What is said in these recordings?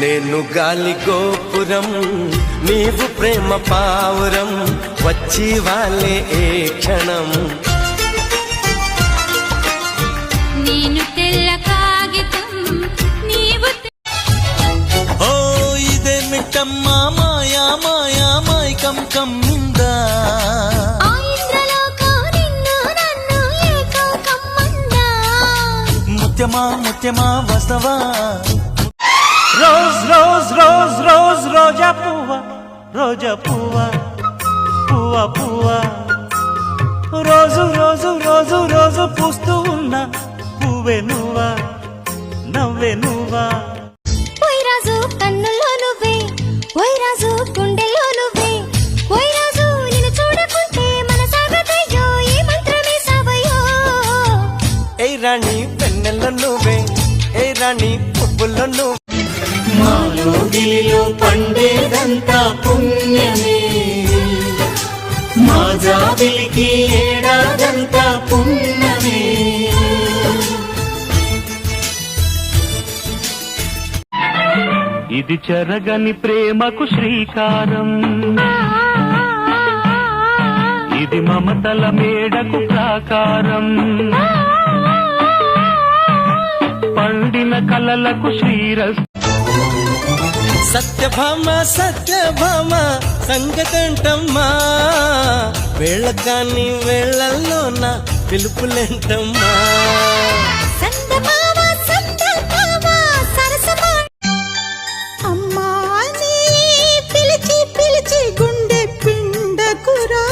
నేను గాలి గోపురం నీవు ప్రేమ పావురం వచ్చి వాళ్ళే ఏ క్షణం నేను తెల్ల కాగితం నీవు ఓ ఇదే మిట్టమ్మా మాయా మాయా మైకం కమ్మిందా ముత్యమా ముత్యమా వస్తవా రోజ్ రోజ్ రోజ్ రోజ్ రోజా పువ్వా రోజా పువ్వా పువ్వా పువ్వా రోజు రోజు రోజు రోజు పూస్తూ ఉన్నా పువ్వే నువ్వా నవ్వే నువ్వా ఓయ్ రాజు కన్నుల్లో నువ్వే ఓయ్ రాజు గుండెల్లో నువ్వే ఓయ్ రాజు నిన్ను చూడకుంటే మనసాగదయ్యో ఈ మంత్రమే సావయ్యో ఏ రాణి పెన్నెల్లో నువ్వే ఏ రాణి పువ్వుల్లో నువ్వు మాలో గిలిలో పండేదంతా పుణ్యమే మా జాబిలికి ఏడాదంతా పుణ్యమే ఇది చెరగని ప్రేమకు శ్రీకారం ఇది మమతల మేడకు ప్రాకారం పండిన కలలకు శ్రీరస్ సత్యభామ సత్యభామ సంగతంటమ్మా వేళకాని వేళల్లో నా పిలుపులేంటమ్మా సందమామ సందమామ సరసమా అమ్మా నీ పిలిచి పిలిచి గుండె పిండకురా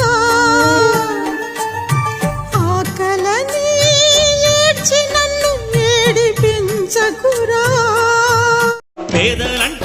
ఆకలని ఏడ్చి నన్ను ఏడిపించకురా పేదలంట